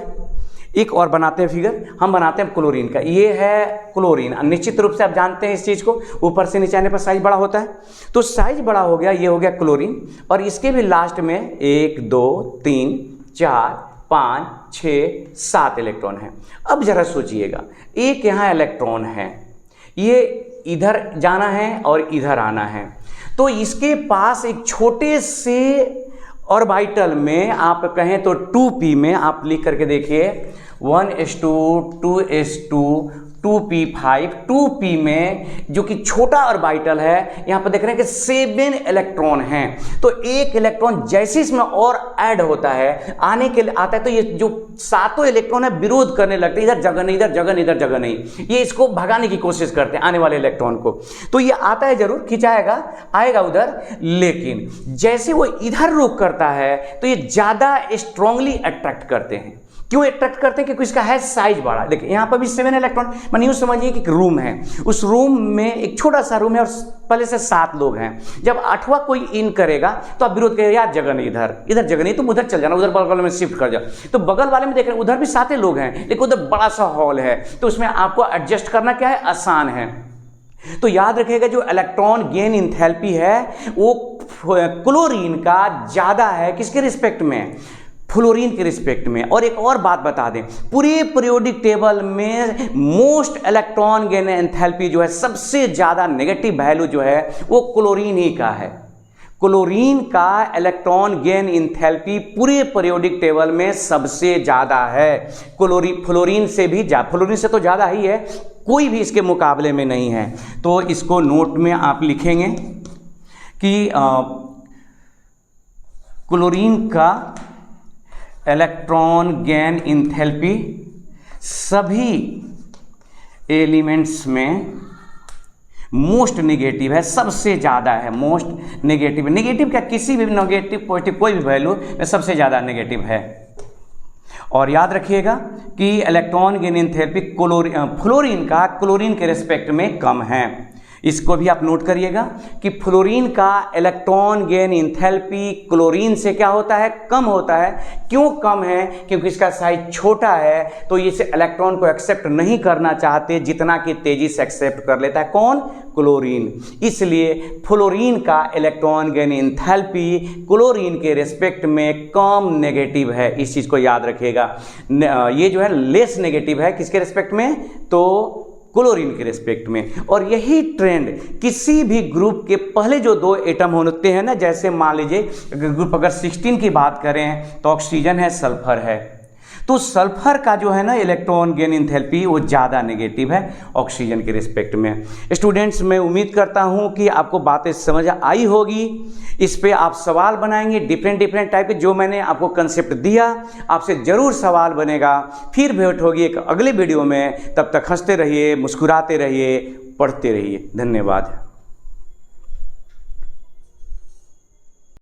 [SPEAKER 1] एक और बनाते हैं फिगर, हम बनाते हैं क्लोरीन का। ये है क्लोरीन, निश्चित रूप से आप जानते हैं इस चीज़ को, ऊपर से नीचे आने पर साइज बड़ा होता है। तो साइज बड़ा हो गया, ये हो गया क्लोरीन, और इसके भी लास्ट में 1, 2, 3, 4, 5, 6, 7 इलेक्ट्रॉन है। अब जरा सोचिएगा, एक यहाँ इलेक्ट्रॉन है, ये इधर जाना है और इधर आना है, तो इसके पास एक छोटे से ऑर्बिटल में, आप कहें तो 2p में, आप लिख करके देखिए 1s2, 2s2, 2p5, 2p में जो कि छोटा ऑर्बिटल है, यहाँ पर देख रहे हैं कि 7 इलेक्ट्रॉन हैं। तो एक इलेक्ट्रॉन जैसे इसमें और ऐड होता है, आने के लिए आता है, तो ये जो 7 इलेक्ट्रॉन है विरोध करने लगते हैं, इधर जगह नहीं, इधर जगह नहीं, इधर जगह नहीं, ये इसको भगाने की कोशिश करते हैं आने वाले इलेक्ट्रॉन को। तो ये आता है जरूर, खिंचाएगा, आएगा उधर, लेकिन जैसे वो इधर रुख करता है तो ये ज्यादा स्ट्रांगली अट्रैक्ट करते हैं। क्यों अट्रैक्ट करते हैं, क्योंकि इसका है साइज बड़ा। देखिए यहाँ पर भी 7 इलेक्ट्रॉन, मान यूँ समझिए कि एक रूम है, उस रूम में एक छोटा सा रूम है और पहले से 7 लोग हैं। जब 8वां कोई इन करेगा तो आप विरोध करेगा, यार जगह नहीं, इधर इधर जगह नहीं, तुम उधर चल जाना, उधर बगल में शिफ्ट कर जाओ। तो बगल वाले में देख रहे हैं उधर भी 7 लोग हैं, लेकिन उधर बड़ा सा हॉल है, तो उसमें आपको एडजस्ट करना क्या है, आसान है। तो याद रखिएगा, जो इलेक्ट्रॉन गेन एंथैल्पी है वो क्लोरीन का ज्यादा है, किसके रिस्पेक्ट में, फ्लोरीन के रिस्पेक्ट में। और एक और बात बता दें, पूरे पीरियोडिक टेबल में मोस्ट इलेक्ट्रॉन गेन एंथैल्पी जो है, सबसे ज्यादा नेगेटिव वैल्यू जो है वो क्लोरीन ही का है। क्लोरीन का इलेक्ट्रॉन गेन एंथैल्पी पूरे पीरियोडिक टेबल में सबसे ज्यादा है। फ्लोरीन से भी फ्लोरीन से तो ज्यादा ही है, कोई भी इसके मुकाबले में नहीं है। तो इसको नोट में आप लिखेंगे कि क्लोरीन का इलेक्ट्रॉन गेन इंथैल्पी सभी एलिमेंट्स में मोस्ट नेगेटिव है, सबसे ज़्यादा है, मोस्ट नेगेटिव। नेगेटिव क्या, किसी भी नेगेटिव पॉजिटिव कोई भी वैल्यू में सबसे ज़्यादा नेगेटिव है। और याद रखिएगा कि इलेक्ट्रॉन गेन एंथैल्पी फ्लोरीन का क्लोरीन के रिस्पेक्ट में कम है। इसको भी आप नोट करिएगा कि फ्लोरीन का इलेक्ट्रॉन गेन एंथैल्पी क्लोरीन से क्या होता है, कम होता है। क्यों कम है? क्योंकि इसका साइज छोटा है, तो इसे इलेक्ट्रॉन को एक्सेप्ट नहीं करना चाहते जितना कि तेजी से एक्सेप्ट कर लेता है। कौन? क्लोरीन। इसलिए फ्लोरीन का इलेक्ट्रॉन गेन एंथैल्पी क्लोरीन के रिस्पेक्ट में कम नेगेटिव है। इस चीज़ को याद रखिएगा। ये जो है लेस नेगेटिव है, किसके रिस्पेक्ट में? तो क्लोरीन के रिस्पेक्ट में। और यही ट्रेंड किसी भी ग्रुप के पहले जो 2 एटम होते हैं ना, जैसे मान लीजिए ग्रुप अगर 16 की बात करें तो ऑक्सीजन है, सल्फर है, तो सल्फर का जो है ना इलेक्ट्रॉन गेन एंथैल्पी वो ज़्यादा नेगेटिव है ऑक्सीजन के रिस्पेक्ट में। स्टूडेंट्स, मैं उम्मीद करता हूँ कि आपको बातें समझ आई होगी। इस पे आप सवाल बनाएंगे डिफरेंट टाइप के, जो मैंने आपको कंसेप्ट दिया आपसे ज़रूर सवाल बनेगा। फिर भेंट होगी एक अगले वीडियो में। तब तक हंसते रहिए, मुस्कुराते रहिए, पढ़ते रहिए। धन्यवाद।